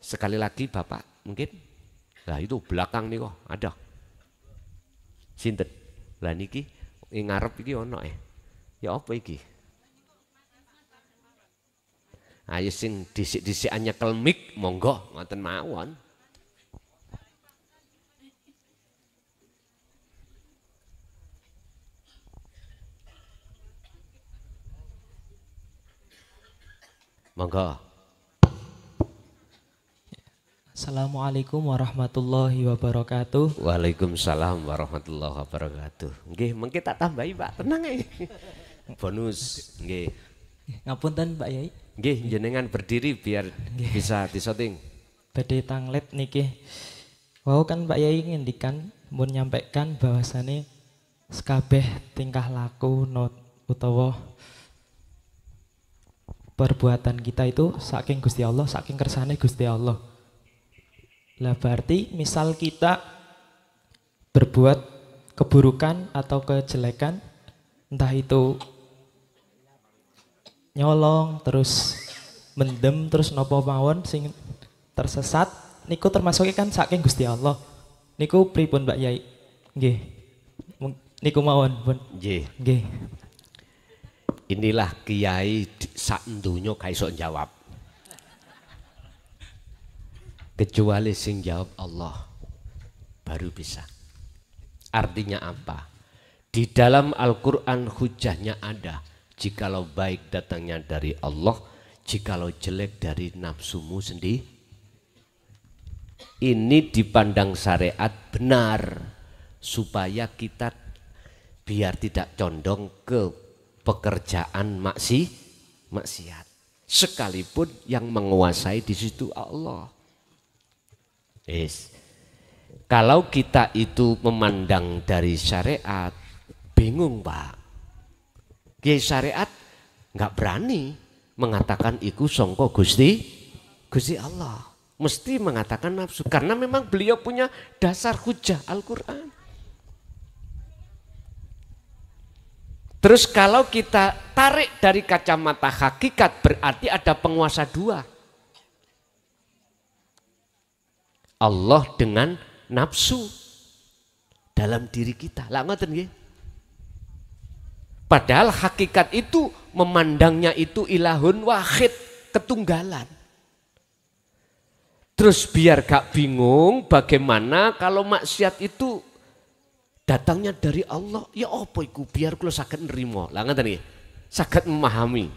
Sekali lagi Bapak mungkin. Nah itu belakang nih kok ada. Sinten. Lah niki ngarep iki ono ya apa iki? Ayo sing disik-disik nyekel mik monggo ngoten mawon. Monggo. Assalamualaikum warahmatullahi wabarakatuh. Waalaikumsalam warahmatullahi wabarakatuh. Nggih, mengki tak tambahi Pak, tenang ae. Bonus, nggih. Ngapunten Pak Yai. Nggih, jenengan berdiri biar bisa disoting. Badhe tanglet niki. Wau kan Pak Yai ngendikan mun nyampaikan bahwasane sekabeh tingkah laku utawa perbuatan kita itu saking Gusti Allah, saking kersane Gusti Allah. Lah berarti misal kita berbuat keburukan atau kejelekan, entah itu nyolong terus mendem terus nopo mawon sing tersesat niku termasuk kan saking Gusti Allah. Niku pripun Mbak Yai? Nggih. Niku mawon pun. Nggih. Nggih. Inilah kiai sak donya gak iso jawab. Kecuali sing jawab Allah baru bisa. Artinya apa? Di dalam Al-Quran hujahnya ada. Jikalau baik datangnya dari Allah, jikalau jelek dari nafsumu sendiri. Ini dipandang syariat benar supaya kita biar tidak condong ke pekerjaan maksiat. Sekalipun yang menguasai di situ Allah. Yes. Kalau kita itu memandang dari syariat, bingung Pak. Kiai syariat nggak berani mengatakan iku songko Gusti Allah. Mesti mengatakan nafsu karena memang beliau punya dasar hujah Al-Quran. Terus kalau kita tarik dari kacamata hakikat berarti ada penguasa dua. Allah dengan nafsu dalam diri kita. Lah ngoten nggih. Padahal hakikat itu memandangnya itu ilahun wahid, ketunggalan. Terus biar gak bingung bagaimana kalau maksiat itu datangnya dari Allah, ya apa iku biar kula saged nrimo. Lah ngoten nggih. Saged memahami.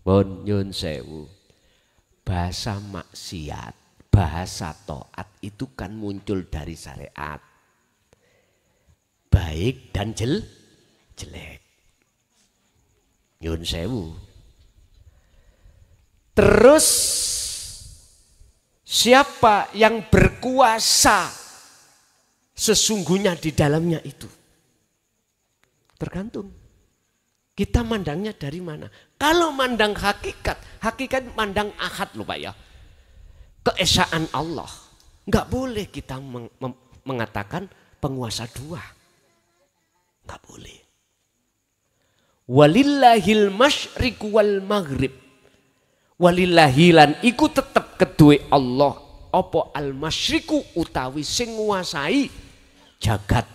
Pun nyun sewu. Bahasa maksiat, bahasa taat itu kan muncul dari syariat. Baik dan jelek. Nyun sewu. Terus siapa yang berkuasa sesungguhnya di dalamnya itu? Tergantung. Kita mandangnya dari mana? Kalau mandang hakikat mandang ahad loh Pak ya. Keesaan Allah. Enggak boleh kita mengatakan penguasa dua. Enggak boleh. Walillahil masyriq wal maghrib. Walillahilan iku tetep kedue Allah. Apa al masyriku utawi sing nguasai jagat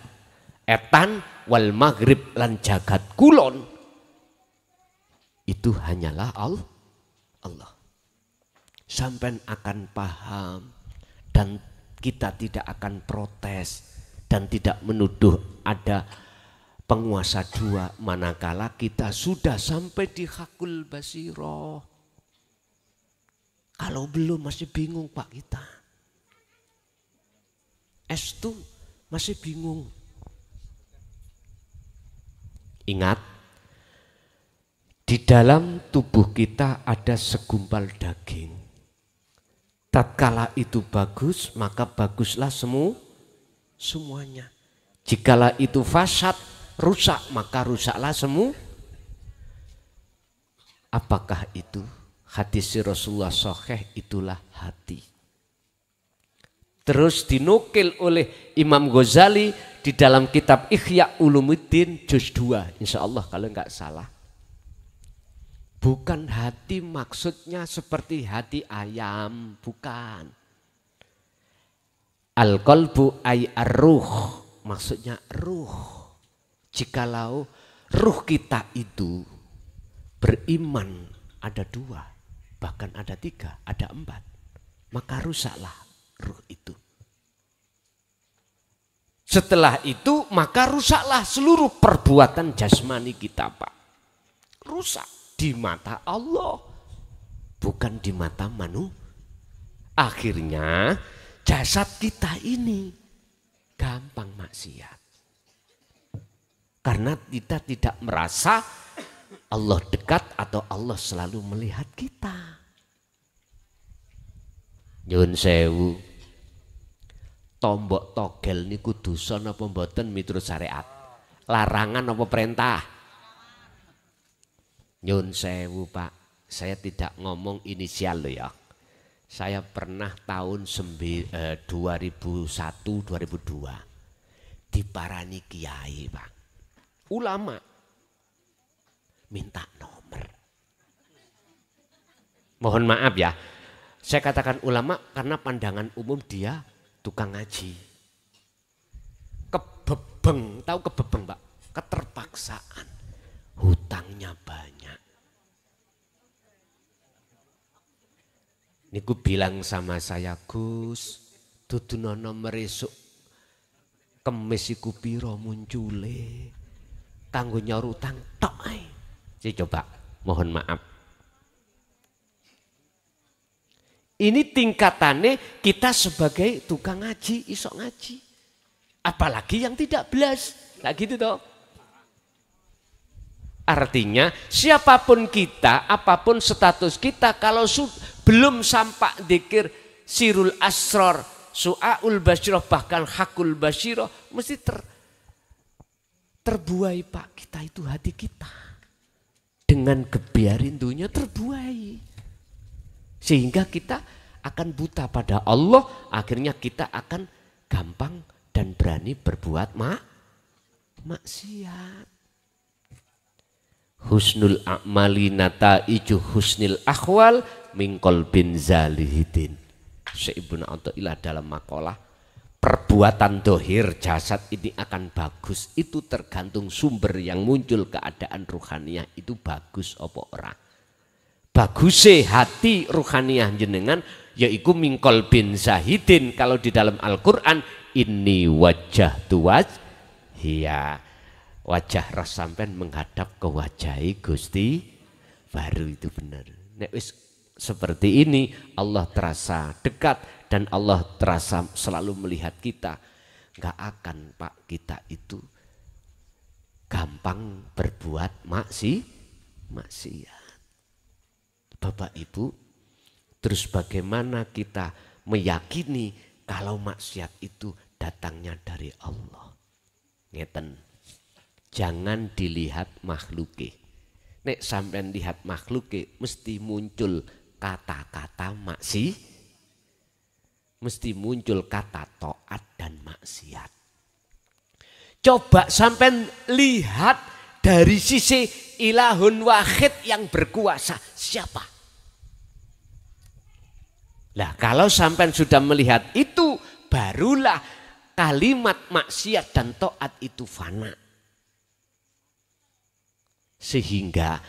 etan wal maghrib lan jagat kulon. Itu hanyalah Allah. Sampai akan paham dan kita tidak akan protes dan tidak menuduh ada penguasa dua manakala kita sudah sampai di hakul basiroh. Kalau belum masih bingung Pak kita. Estu masih bingung. Ingat, di dalam tubuh kita ada segumpal daging. Tatkala itu bagus, maka baguslah semuanya. Jikalau itu fasad, rusak, maka rusaklah semua. Apakah itu? Hadis Rasulullah sahih itulah hati. Terus dinukil oleh Imam Ghazali di dalam kitab Ihya Ulumuddin juz 2. Insya Allah kalau enggak salah. Bukan hati maksudnya seperti hati ayam, bukan. Al-qalbu ay ar-ruh, maksudnya ruh. Jikalau ruh kita itu beriman ada 2, bahkan ada 3, ada 4, maka rusaklah ruh itu. Setelah itu maka rusaklah seluruh perbuatan jasmani kita, Pak. Rusak di mata Allah, bukan di mata manusia. Akhirnya jasad kita ini gampang maksiat. Karena kita tidak merasa Allah dekat atau Allah selalu melihat kita. Nyun sewu, tombok togel niku dosa napa mboten miturut syariat? Larangan apa perintah? Nyun sewu Pak, saya tidak ngomong inisial loh ya. Saya pernah tahun 2001-2002 diparani kiai Pak, ulama, minta nomor. Mohon maaf ya, saya katakan ulama karena pandangan umum dia tukang ngaji. Kebebeng, tahu kebebeng Pak? Keterpaksaan, hutangnya banyak. Niku bilang sama saya, Gus, dudunono meresuk kemis iku piro muncule, kanggo nyaur utang tok ae. Saya coba, mohon maaf. Ini tingkatannya kita sebagai tukang ngaji, isok ngaji. Apalagi yang tidak belas, nah gitu toh. Artinya siapapun kita, apapun status kita, kalau belum sampai dzikir sirul asror, su'aul basyiroh, bahkan hakul basyiroh, mesti terbuai Pak, kita itu hati kita. Dengan kebiarindunya terbuai. Sehingga kita akan buta pada Allah, akhirnya kita akan gampang dan berani berbuat maksiat. Husnul a'mali nata'iju husnil akhwal mingkol bin zalihidin. Syekh Athaillah dalam makalah, perbuatan dohir jasad ini akan bagus, itu tergantung sumber yang muncul, keadaan ruhaniyah itu bagus apa ora. Bagusnya hati ruhaniyah jenengan yaitu mingkol bin zahidin. Kalau di dalam Al-Quran, ini wajah tuwaj hiya, wajah ras sampean menghadap ke wajahi Gusti baru, itu benar. Nek wis seperti ini Allah terasa dekat dan Allah terasa selalu melihat kita. Enggak akan Pak kita itu gampang berbuat maksiat. Bapak Ibu, terus bagaimana kita meyakini kalau maksiat itu datangnya dari Allah? Ngeten, jangan dilihat makhluke. Nek sampean lihat makhluke mesti muncul kata-kata mesti muncul kata taat dan maksiat. Coba sampean lihat dari sisi ilahun wahid yang berkuasa, siapa? Nah, kalau sampean sudah melihat itu, barulah kalimat maksiat dan taat itu fana. Sehingga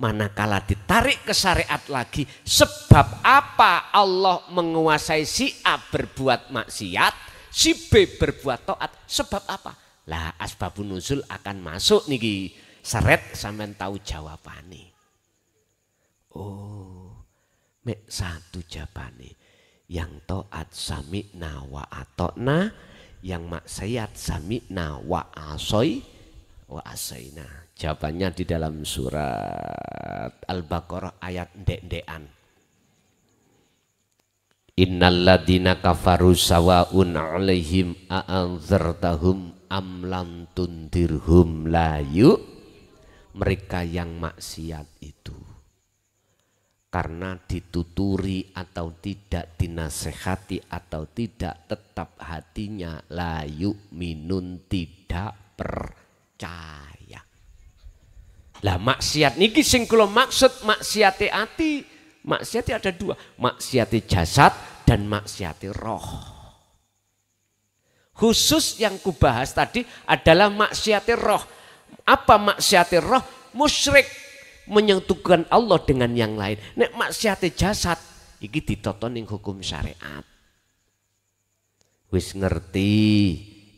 manakala ditarik ke syariat lagi, sebab apa Allah menguasai si A berbuat maksiat, si B berbuat taat, sebab apa? Lah asbabun nuzul akan masuk niki, seret sampean tahu jawabane. Oh, mek satu jawabane. Yang taat sami'na wa atokna, yang maksiat sami'na wa asaina. Jawabannya di dalam surat Al-Baqarah ayat ndek-ndekan. Innalladzina kafaru sawa'un 'alaihim a'anzartahum am lam tundirhum la yu. Mereka yang maksiat itu karena dituturi atau tidak, dinasehati atau tidak, tetap hatinya la yu'minun, tidak percaya. Lah maksiat niki sing kula maksud maksiate ati. Maksiate ada dua, maksiate jasad dan maksiate roh. Khusus yang kubahas tadi adalah maksiate roh. Apa maksiate roh? Musyrik, menyentuhkan Allah dengan yang lain. Nek maksiate jasad iki ditoton ning hukum syariat. Wis ngerti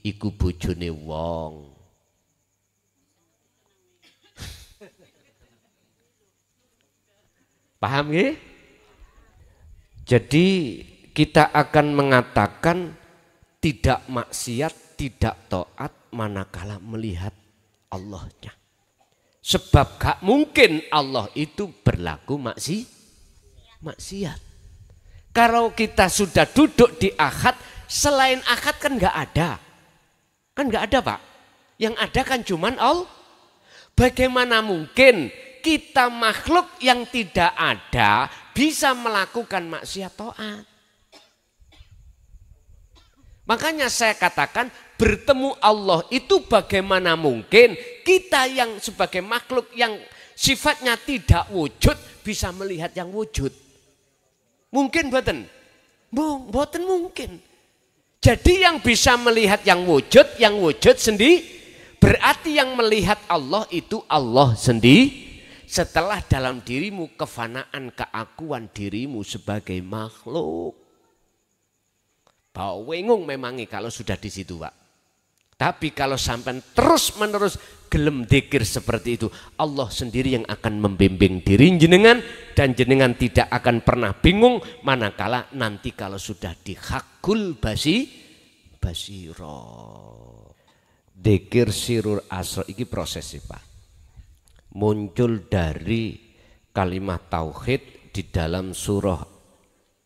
iku bojone wong. Paham ya? Jadi kita akan mengatakan tidak maksiat, tidak taat manakala melihat Allahnya. Sebab gak mungkin Allah itu berlaku maksiat. Kalau kita sudah duduk di akad, selain akad kan gak ada. Kan gak ada Pak. Yang ada kan cuman Allah. Bagaimana mungkin kita makhluk yang tidak ada bisa melakukan maksiat taat. Makanya saya katakan bertemu Allah itu bagaimana mungkin kita yang sebagai makhluk yang sifatnya tidak wujud bisa melihat yang wujud. Mungkin mboten? Mboten mungkin. Jadi yang bisa melihat yang wujud sendiri berarti yang melihat Allah itu Allah sendiri. Setelah dalam dirimu kefanaan keakuan dirimu sebagai makhluk. Bau wengung memangnya kalau sudah di situ Pak. Tapi kalau sampai terus menerus gelem dzikir seperti itu, Allah sendiri yang akan membimbing diri jenengan dan jenengan tidak akan pernah bingung manakala nanti kalau sudah dihakul basiro. Dzikir sirul asr iki proses sih Pak. Muncul dari kalimat tauhid di dalam surah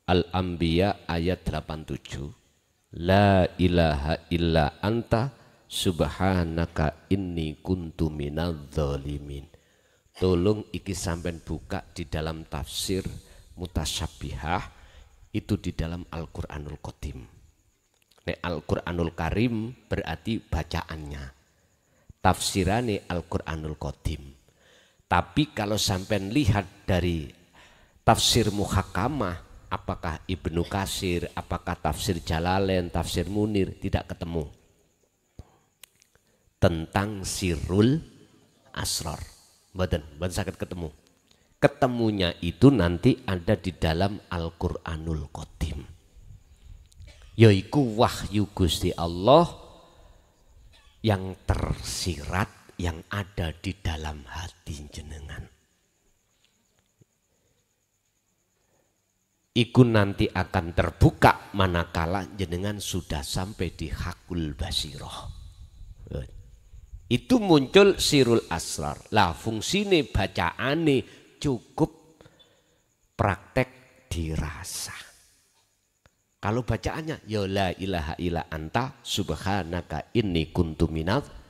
Al-Anbiya ayat 87. La ilaha illa anta subhanaka inni kuntu minadz zalimin. Tolong iki sampean buka di dalam tafsir mutasyabihah itu di dalam Al-Qur'anul Qadim. Nek Al-Qur'anul Karim berarti bacaannya. Tafsirane Al-Qur'anul Qadim. Tapi kalau sampean lihat dari tafsir muhakamah, apakah Ibnu Katsir, apakah tafsir Jalalain, tafsir Munir, tidak ketemu. Tentang sirul asrar. Mboten sakit ketemu. Ketemunya itu nanti ada di dalam Al-Qur'anul Qadim. Yaiku wahyu Gusti Allah yang tersirat yang ada di dalam hati jenengan. Iku nanti akan terbuka manakala jenengan sudah sampai di hakul basiroh. Itu muncul sirul asrar. Lah fungsine bacaane cukup praktek dirasa. Kalau bacaannya ya la ilaha illa anta subhanaka inni kuntu minadz.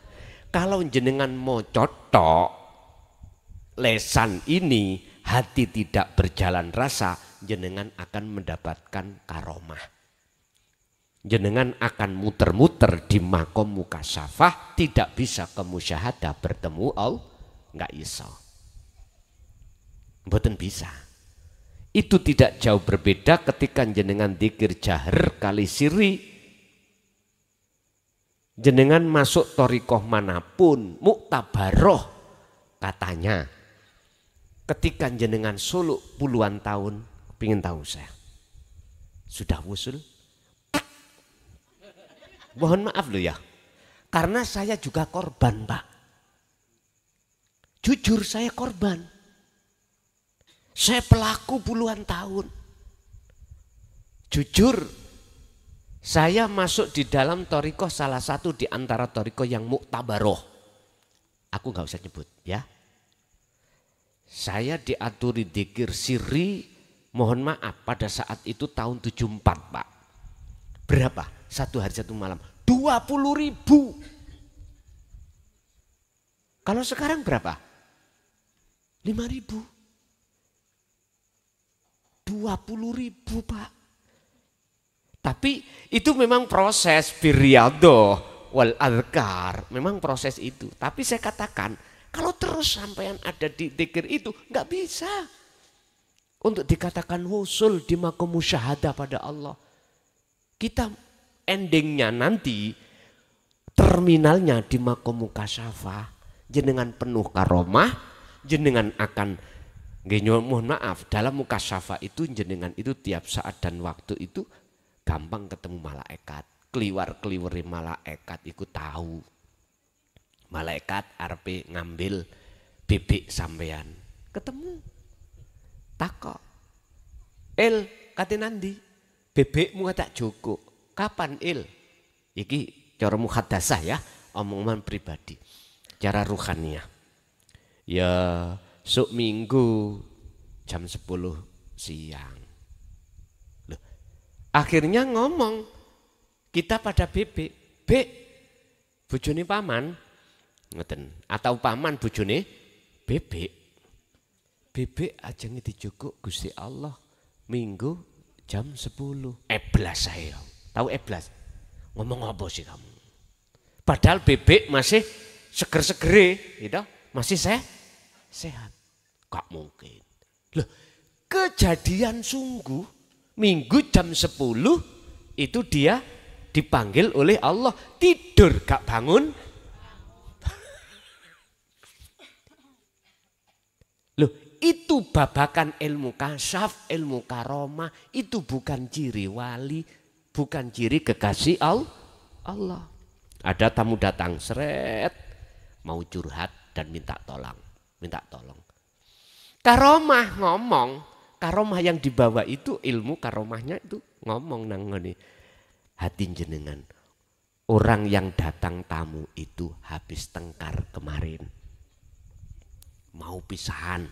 Kalau jenengan mau cotok lesan ini hati tidak berjalan rasa, jenengan akan mendapatkan karomah. Jenengan akan muter-muter di makom mukasyafah, tidak bisa ke musyahadah bertemu Allah, nggak iso. Mboten bisa. Itu tidak jauh berbeda ketika jenengan dzikir jahar kali siri. Jenengan masuk thariqah manapun, muktabaroh katanya. Ketika jenengan suluk puluhan tahun, pingin tahu saya. Sudah wusul? Mohon maaf loh ya. Karena saya juga korban Pak. Jujur saya korban. Saya pelaku puluhan tahun. Jujur. Saya masuk di dalam thariqah salah satu di antara thariqah yang muktabaroh. Aku nggak usah nyebut ya. Saya diaturi dzikir sirri, mohon maaf pada saat itu tahun 74 Pak. Berapa? Satu hari satu malam 20.000. Kalau sekarang berapa? 5.000. 20.000 Pak. Tapi itu memang proses birriyadhah wal adhkar. Memang proses itu. Tapi saya katakan Kalau terus sampean ada di zikir itu nggak bisa untuk dikatakan husul di maqam musyahadah pada Allah. Kita endingnya nanti terminalnya di maqam mukasyafah, jenengan penuh karomah, jenengan akan mohon maaf, dalam mukasyafah itu jenengan itu tiap saat dan waktu itu gampang ketemu malaikat, keliwar-keliwari malaikat ikut tahu. Malaikat arep ngambil bebek sampean, ketemu. Takok. Il kate nandi? Bebekmu tak joko. Kapan Il? Iki cara muhadasah ya, omongan pribadi. Cara ruhaniyah. Ya sok minggu jam 10 siang. Loh, akhirnya ngomong kita pada bebek. Bek, bojone paman. Ngeten. Atau paman bojone bebek. Bebek ajeng dijukuk Gusti Allah minggu jam 10. Eblas saya. Tahu eblas? Ngomong apa sih kamu? Padahal bebek masih seger-segere, gitu. Masih sehat. Gak mungkin. Loh, kejadian sungguh minggu jam 10 itu dia dipanggil oleh Allah, tidur gak bangun. Loh, itu babakan ilmu kasyaf, ilmu karomah, itu bukan ciri wali, bukan ciri kekasih Allah. Ada tamu datang, seret, mau curhat dan minta tolong. Karomah ngomong, karomah yang dibawa itu ilmu karomahnya itu ngomong nang ngene. Hati jenengan, orang yang datang tamu itu habis tengkar kemarin. Mau pisahan,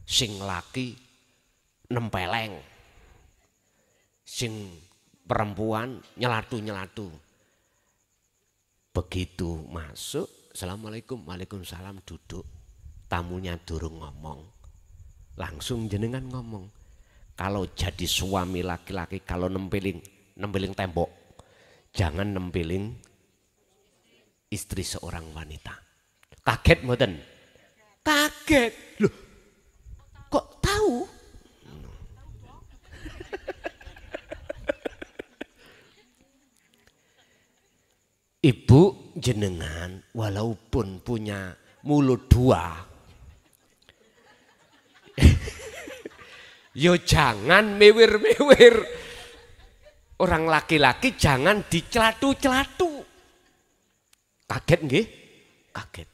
sing laki nempeleng, sing perempuan nyelatu. Begitu masuk, assalamualaikum, waalaikumsalam, duduk. Tamunya durung ngomong, langsung jenengan ngomong. Kalau jadi suami laki-laki, kalau nempeling tembok, jangan nempeling istri seorang wanita. Kaget mboten? Kaget. Loh, kok tahu? Ibu jenengan walaupun punya mulut dua, yo jangan mewir-mewir. Orang laki-laki jangan dicelatu-celatu. Kaget nggih? Kaget.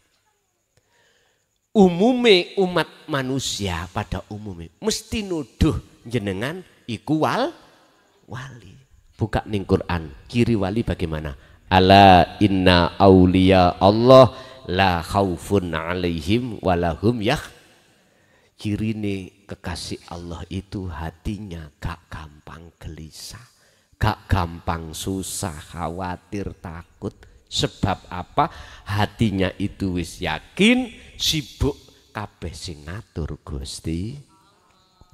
Umume umat manusia pada umumnya mesti nuduh jenengan iku wali. Buka ning Quran, ciri wali bagaimana? Ala inna auliya Allah la khaufun alaihim walahum cirine kekasih Allah itu hatinya gak gampang gelisah, gak gampang susah, khawatir, takut. Sebab apa? Hatinya itu wis yakin, sibuk kabeh sing ngatur Gusti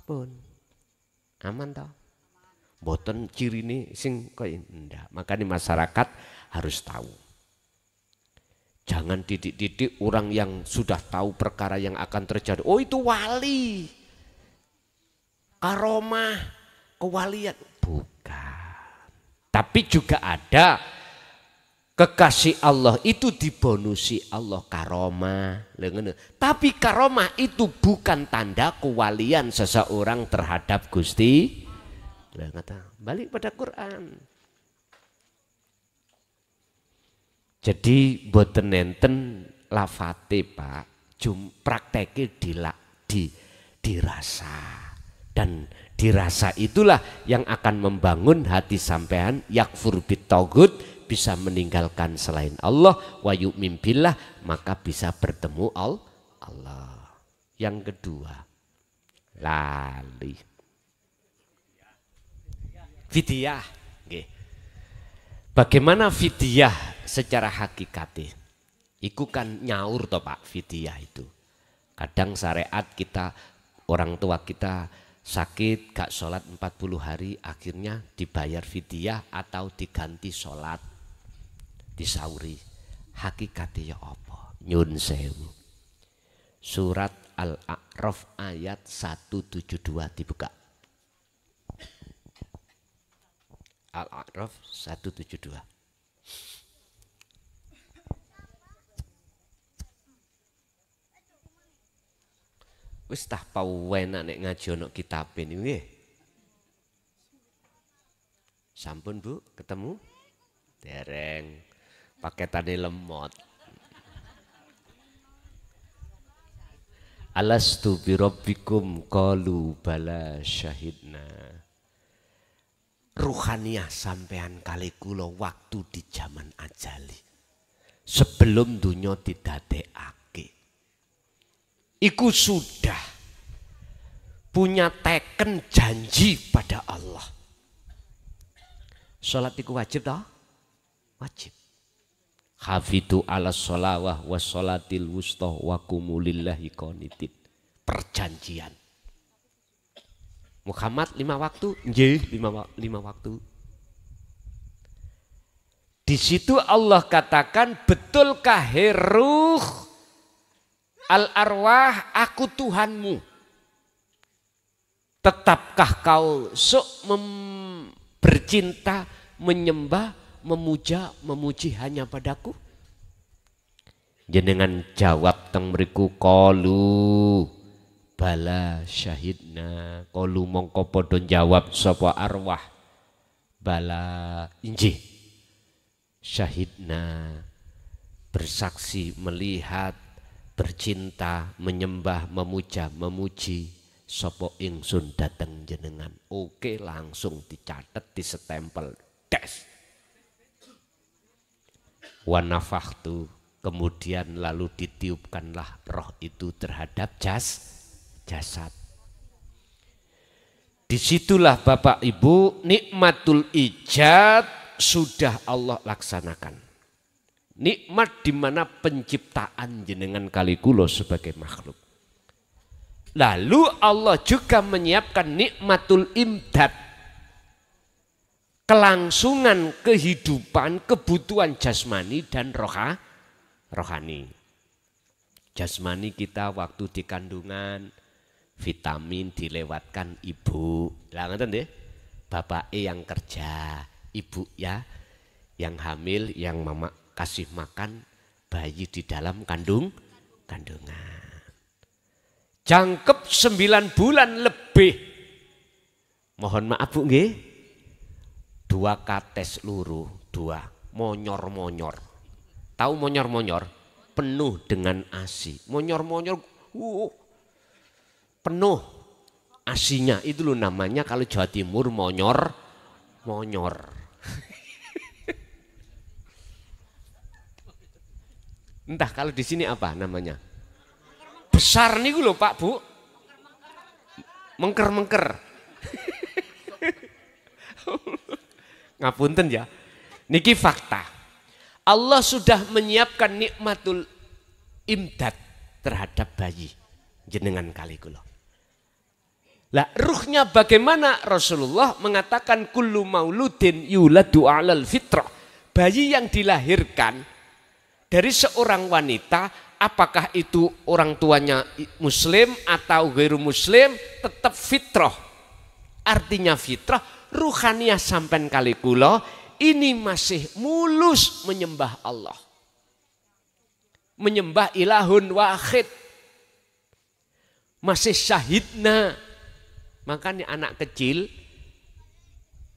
pun. Aman toh? Mboten cirine sing kaya ndak. Makanya masyarakat harus tahu. Jangan didik-didik orang yang sudah tahu perkara yang akan terjadi. Oh itu wali, karomah, kewalian. Bukan. Tapi juga ada kekasih Allah itu dibonusi Allah karomah. Tapi karomah itu bukan tanda kewalian seseorang terhadap Gusti. Balik pada Quran. Jadi boten nenten lafate Pak, prakteke dirasa. Dan dirasa itulah yang akan membangun hati sampean yakfur bitaghut, bisa meninggalkan selain Allah, wa yu'min billah, maka bisa bertemu Allah. Yang kedua, lali. Fidyah. Nggih. Bagaimana fidyah secara hakikatnya? Iku kan nyaur toh Pak, fidyah itu. Kadang syariat kita, orang tua kita sakit gak sholat 40 hari, akhirnya dibayar fidyah atau diganti sholat, disauri. Hakikatnya ya apa? Nyun sewu. Surat Al-A'raf ayat 172 dibuka. Al-A'raf 172. Wis tah pawenak nek ngaji ana kitabe niku nggih. Sampun Bu, ketemu? Dereng. Paketane lemot. Alastu birabbikum qalu bala syahidna. Ruhaniyah sampean kali kula waktu di zaman ajali. Sebelum dunia didadekake. Iku sudah punya teken janji pada Allah. Salat iku wajib toh? Wajib. Hafidu ala sholawah wa sholatil wusta wa kumulillahi qanitin. Perjanjian. Muhammad 5 waktu? Nggih, 5 waktu. Di situ Allah katakan, betulkah ruh al-arwah aku Tuhanmu? Tetapkah kau bercinta, menyembah, memuja, memuji hanya padaku? Jenengan jawab teng mriku qalu bala syahidna. Qalu mongko padha jawab sapa arwah bala injih syahidna, bersaksi, melihat, bercinta, menyembah, memuja, memuji sapa ingsun dateng jenengan. Oke, langsung dicatat, disestempel, des. Wa nafakhtu, kemudian lalu ditiupkanlah roh itu terhadap jasad. Disitulah Bapak Ibu nikmatul ijad sudah Allah laksanakan. Nikmat di mana penciptaan jenengan kali kula sebagai makhluk. Lalu Allah juga menyiapkan nikmatul imdad, kelangsungan kehidupan, kebutuhan jasmani dan rohani. Jasmani kita waktu di kandungan, vitamin dilewatkan ibu. Lah ngoten nggih. Bapak yang kerja, ibu ya yang hamil, yang mama kasih makan bayi di dalam kandungan. Jangkep 9 bulan lebih. Mohon maaf Bu nggih. 2 kates luru, 2 monyor-monyor. Tahu monyor-monyor? Penuh dengan ASI. Monyor-monyor penuh asinya. Itu loh namanya kalau Jawa Timur monyor. Entah kalau di sini apa namanya? Besar nih loh Pak Bu. Mengker. Ngapunten ya. Niki fakta. Allah sudah menyiapkan nikmatul imdad terhadap bayi jenengan kali kula. Lah ruhnya bagaimana? Rasulullah mengatakan kullu mauludin yuladu 'alal fitrah. Bayi yang dilahirkan dari seorang wanita, apakah itu orang tuanya muslim atau ghairu muslim, tetap fitrah. Artinya fitrah, ruhaniyah sampean kali kula ini masih mulus menyembah Allah. Menyembah ilahun wahid. Masih syahidna. Makanya anak kecil,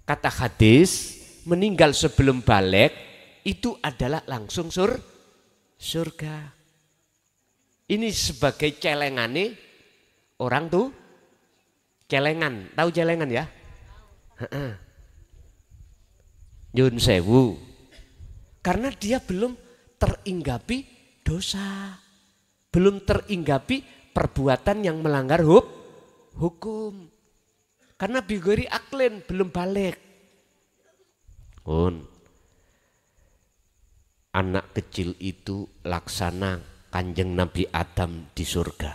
kata hadis, meninggal sebelum balik, itu adalah langsung surga. Ini sebagai celengane orang tuh, celengan, tahu celengan ya? Nyun sewu, karena dia belum teringgapi dosa, belum teringgapi perbuatan yang melanggar hukum, karena bigori aklin belum balik. Anak kecil itu laksana Kanjeng Nabi Adam di surga.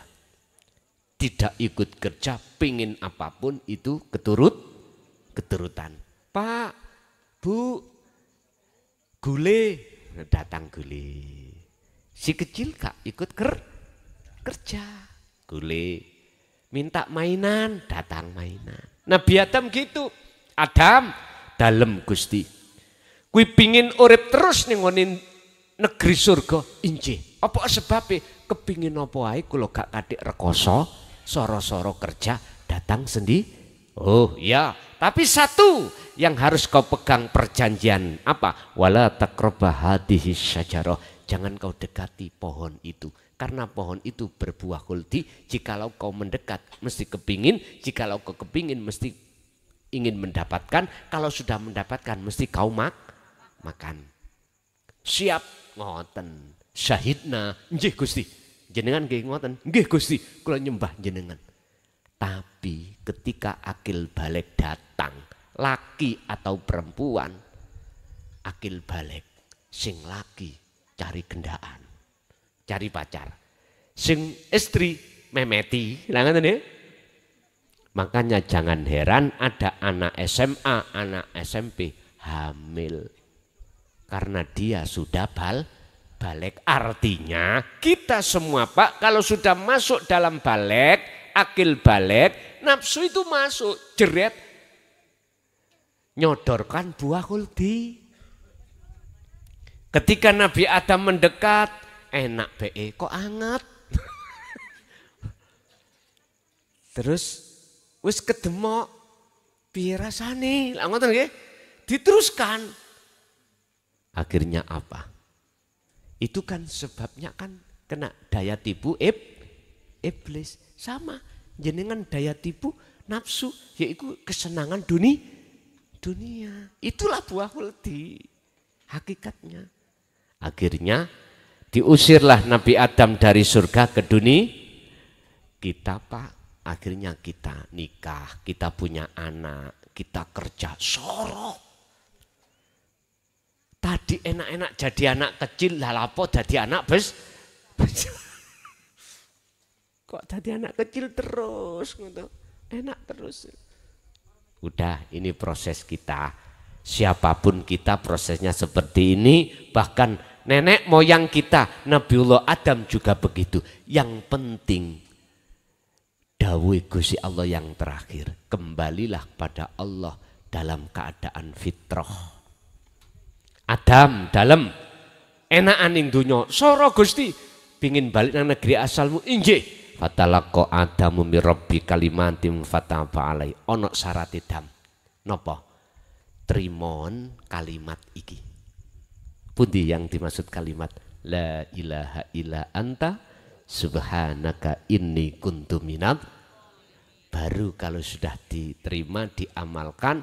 Tidak ikut kerja, pingin apapun itu keturutan. Pak, Bu, gule, datang gule. Si kecil gak ikut kerja. Gule minta mainan, datang mainan. Nabi Adam gitu. Adam dalem Gusti. Kui pingin urip terus ning negeri surga. Injih. Apa sebabnya? Kepingin apa ae kula gak kathik rekoso, soro-soro kerja, datang sendiri. Oh ya, tapi satu yang harus kau pegang perjanjian apa? Wala taqraba hadhihi syajarah. Jangan kau dekati pohon itu. Karena pohon itu berbuah khuldi. Jikalau kau mendekat mesti kepingin. Jikalau kau kepingin mesti ingin mendapatkan. Kalau sudah mendapatkan mesti kau makan. Siap ngoten. Syahidna nggih Gusti. Jenengan nggih ngoten. Nggih Gusti, kula nyembah jenengan. Tapi ketika akil balik datang, laki atau perempuan, akil balik sing laki cari gendaan, cari pacar. Sing istri memeti, lah ngoten ya. Makanya jangan heran ada anak SMA, anak SMP hamil. Karena dia sudah balik. Artinya kita semua Pak kalau sudah masuk dalam balik, akil balik, nafsu itu masuk, jeret, nyodorkan buah khuldi. Ketika Nabi Adam mendekat, enak be, kok anget. Terus wis kedemok, piye rasane? Lah ngoten nggih. Diteruskan. Akhirnya apa? Itu kan sebabnya kan kena daya tipu iblis. Sama jenengan daya tipu nafsu, yaitu kesenangan dunia. Itulah buah khuldi hakikatnya. Akhirnya diusirlah Nabi Adam dari surga ke dunia. Kita Pak, akhirnya kita nikah, kita punya anak, kita kerja sorok. Tadi enak-enak jadi anak kecil, lalapo jadi anak kok jadi anak kecil terus, enak terus. Udah, ini proses kita. Siapapun kita prosesnya seperti ini. Bahkan nenek moyang kita, Nabiullah Adam juga begitu. Yang penting, dawuh Gusti Allah yang terakhir. Kembalilah pada Allah dalam keadaan fitrah. Adam dalam enakan ing dunya sora Gusti pingin balik nang negeri asalmu injih fatalaqqa Adamu mir rabbi kalimatin fataba alai ana syarat Adam napa trimon kalimat iki pundi yang dimaksud kalimat la ilaha illa anta subhanaka inni kuntu minadz baru kalau sudah diterima diamalkan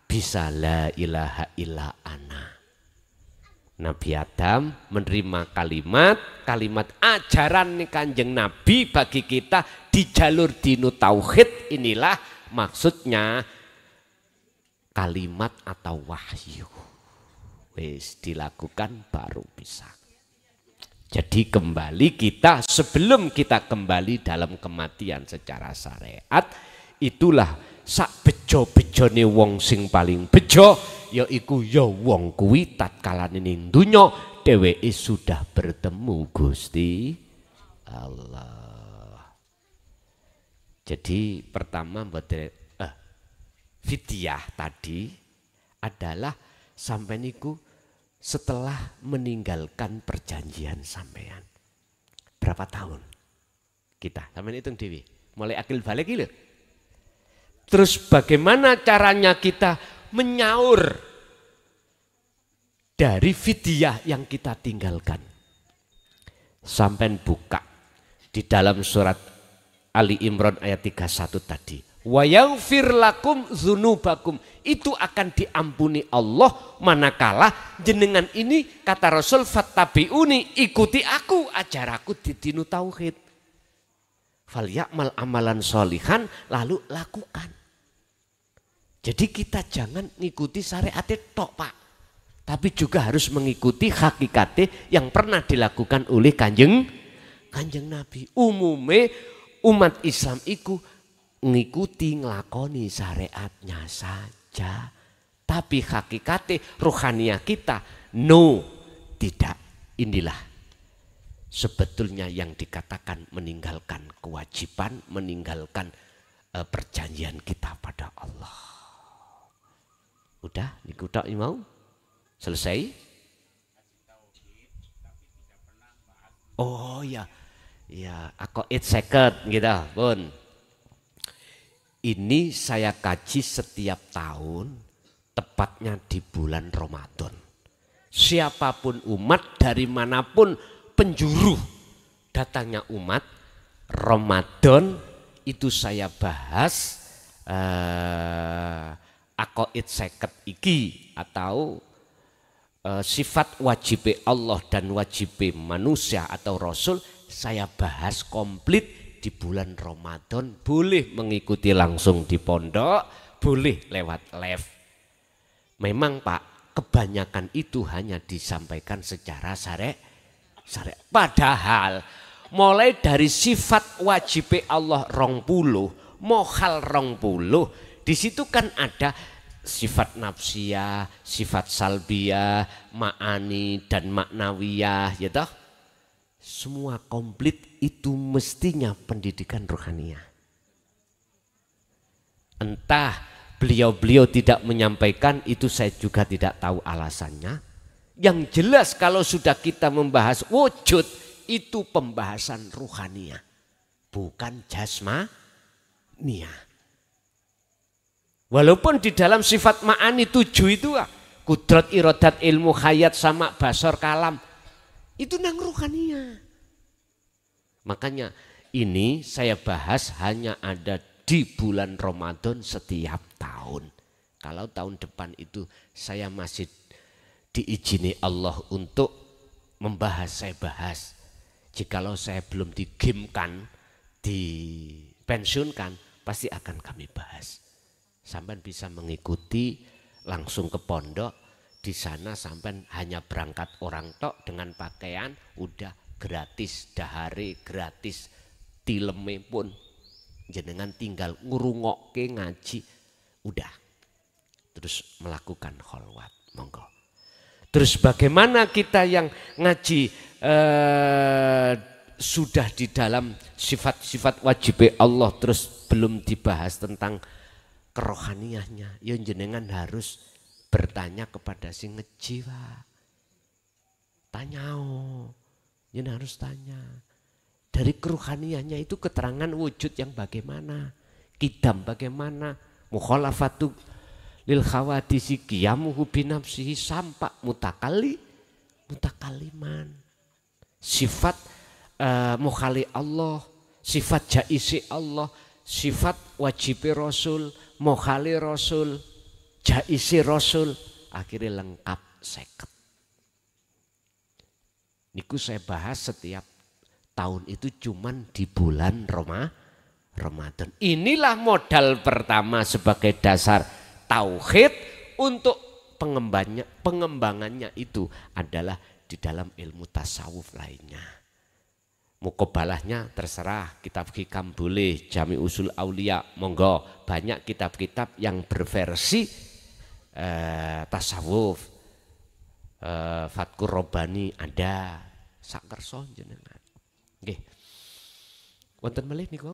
bisa la ilaha illa ana. Nabi Adam menerima kalimat ajaran Kanjeng Nabi bagi kita di jalur dinu tauhid. Inilah maksudnya kalimat atau wahyu. Wis dilakukan baru bisa. Jadi kembali kita sebelum kita kembali dalam kematian secara syariat, itulah sak bejo-bejone wong sing paling bejo yaiku ya wong kuwi tatkala ning donya dheweke sudah bertemu Gusti Allah. Jadi pertama fidyah tadi adalah sampai niku setelah meninggalkan perjanjian sampean. Berapa tahun? Kita sampean hitung dewi. Mulai akil balik lho. Terus bagaimana caranya kita menyaur dari fidyah yang kita tinggalkan. Sampai buka di dalam surat Ali Imran ayat 31 tadi. Wa yaghfir lakum dzunubakum, itu akan diampuni Allah manakala jenengan ini kata Rasul fattabi'uni, ikuti aku, ajar aku di dinu tauhid. Falyamal amalan sholihan, lalu lakukan. Jadi kita jangan ngikuti syariat tok Pak, tapi juga harus mengikuti hakikatnya yang pernah dilakukan oleh kanjeng Nabi. Umume umat Islam iku ngikuti nglakoni syariatnya saja, tapi hakikatnya rohania kita no, tidak. Inilah sebetulnya yang dikatakan meninggalkan kewajiban, meninggalkan perjanjian kita pada Allah. Udah, niku tok mau selesai. Oh ya, ya, aku 8 second gitu, pun. Ini saya kaji setiap tahun, tepatnya di bulan Ramadan. Siapapun umat dari manapun penjuru datangnya umat, Ramadan itu saya bahas akoid seket iki atau sifat wajib Allah dan wajib manusia atau Rasul saya bahas komplit di bulan Ramadan. Boleh mengikuti langsung di pondok, boleh lewat live. Memang Pak, kebanyakan itu hanya disampaikan secara syariat. Padahal mulai dari sifat wajib Allah 20, mohal 20, di situ kan ada sifat nafsiyah, sifat salbiyah, ma'ani dan maknawiyah, ya toh? Semua komplit itu mestinya pendidikan rohaniah. Entah beliau-beliau tidak menyampaikan, itu saya juga tidak tahu alasannya. Yang jelas kalau sudah kita membahas wujud, itu pembahasan rohaniah, bukan jasmaniah. Walaupun di dalam sifat ma'ani 7 itu kudrat, irodat, ilmu, hayat, sama, basar, kalam, itu nang rohaniah. Makanya ini saya bahas hanya ada di bulan Ramadan setiap tahun. Kalau tahun depan itu saya masih diizini Allah untuk membahas, saya bahas. Jikalau saya belum digamkan, dipensiunkan, pasti akan kami bahas. Sampai bisa mengikuti langsung ke pondok, di sana sampai hanya berangkat orang tok dengan pakaian udah gratis, dahare gratis, tileme pun jenengan tinggal ngurungokke ngaji udah, terus melakukan kholwat, monggo. Terus bagaimana kita yang ngaji sudah di dalam sifat-sifat wajib Allah terus belum dibahas tentang kerohaniahnya, ya jenengan harus bertanya kepada si ngeji, Pak. Tanya, jenengan harus tanya. Dari kerohaniahnya itu keterangan wujud yang bagaimana, kidam bagaimana, mukhalafatu lil khawadisi qiyamuhu binafsihi sampai mutakaliman. Sifat mukhali Allah, sifat jaisi Allah, sifat wajib Rasul, mukhali Rasul, jaisi Rasul, akhirnya lengkap 50. Niku saya bahas setiap tahun itu cuman di bulan Ramadan. Inilah modal pertama sebagai dasar tauhid untuk pengembangannya itu adalah di dalam ilmu tasawuf lainnya. Mukobalahnya terserah, kitab hikam boleh, Jami Usul Aulia monggo, banyak kitab-kitab yang berversi tasawuf, Fatkur Robani ada, sakerso jenengan. Nggih. Wonten malih niku.